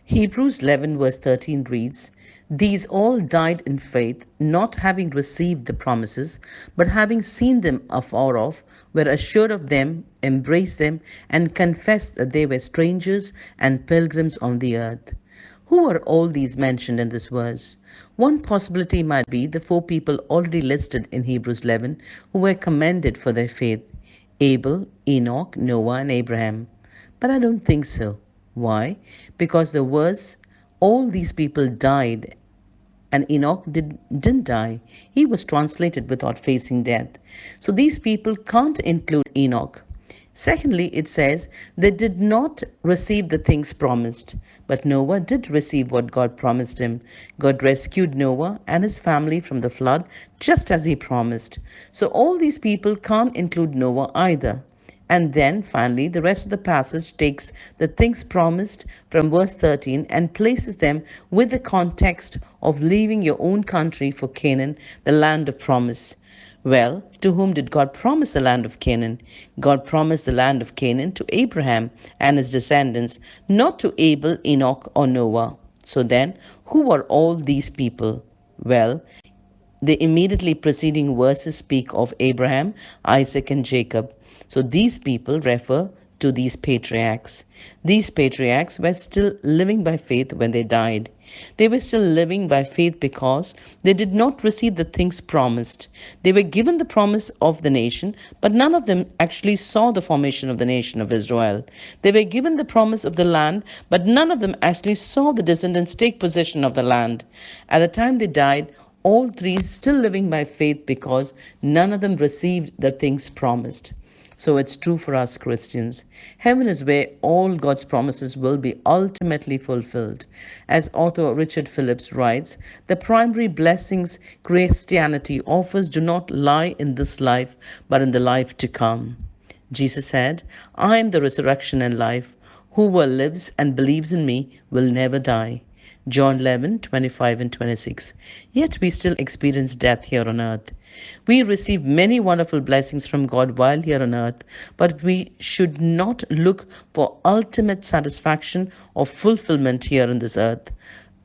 Hebrews 11, verse 13 reads, "These all died in faith, not having received the promises, but having seen them afar off, were assured of them, embraced them, and confessed that they were strangers and pilgrims on the earth." Who are all these mentioned in this verse? One possibility might be the four people already listed in Hebrews 11 who were commended for their faith: Abel, Enoch, Noah, and Abraham. But I don't think so. Why? Because the verse, all these people died, and didn't die. He was translated without facing death. So these people can't include Enoch. Secondly, it says they did not receive the things promised, but Noah did receive what God promised him. God rescued Noah and his family from the flood just as he promised. So all these people can't include Noah either. And then finally, the rest of the passage takes the things promised from verse 13 and places them with the context of leaving your own country for Canaan, the land of promise. Well, to whom did God promise the land of Canaan? God promised the land of Canaan to Abraham and his descendants, not to Abel, Enoch, or Noah. So then, who are all these people? Well, the immediately preceding verses speak of Abraham, Isaac, and Jacob. So these people refer to these patriarchs. These patriarchs were still living by faith when they died. They were still living by faith because they did not receive the things promised. They were given the promise of the nation, but none of them actually saw the formation of the nation of Israel. They were given the promise of the land, but none of them actually saw the descendants take possession of the land. At the time they died, all three still living by faith because none of them received the things promised. So it's true for us Christians. Heaven is where all God's promises will be ultimately fulfilled. As author Richard Phillips writes, the primary blessings Christianity offers do not lie in this life, but in the life to come. Jesus said, "I am the resurrection and life. Whoever lives and believes in me will never die." John 11:25 and 26. Yet we still experience death here on earth. We receive many wonderful blessings from God while here on earth, but we should not look for ultimate satisfaction or fulfillment here on this earth.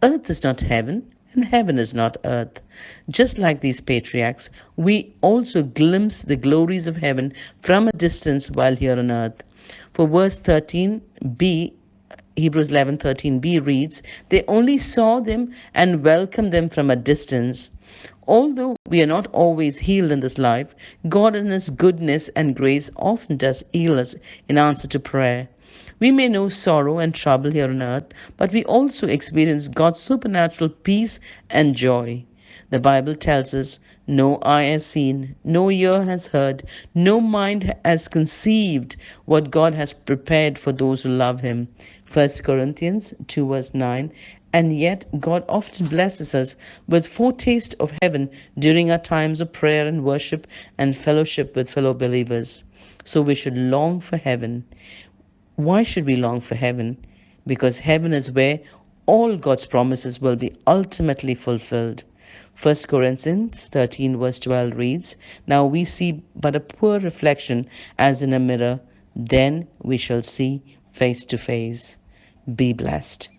Earth is not heaven, and heaven is not earth. Just like these patriarchs, we also glimpse the glories of heaven from a distance while here on earth. For verse 13b, Hebrews 11:13b reads, "They only saw them and welcomed them from a distance." Although we are not always healed in this life, God in His goodness and grace often does heal us in answer to prayer. We may know sorrow and trouble here on earth, but we also experience God's supernatural peace and joy. The Bible tells us, "No eye has seen, no ear has heard, no mind has conceived what God has prepared for those who love Him." 1 Corinthians 2 verse 9. And yet, God often blesses us with foretaste of heaven during our times of prayer and worship and fellowship with fellow believers. So we should long for heaven. Why should we long for heaven? Because heaven is where all God's promises will be ultimately fulfilled. 1 Corinthians 13 verse 12 reads, "Now we see but a poor reflection as in a mirror, then we shall see face to face." Be blessed.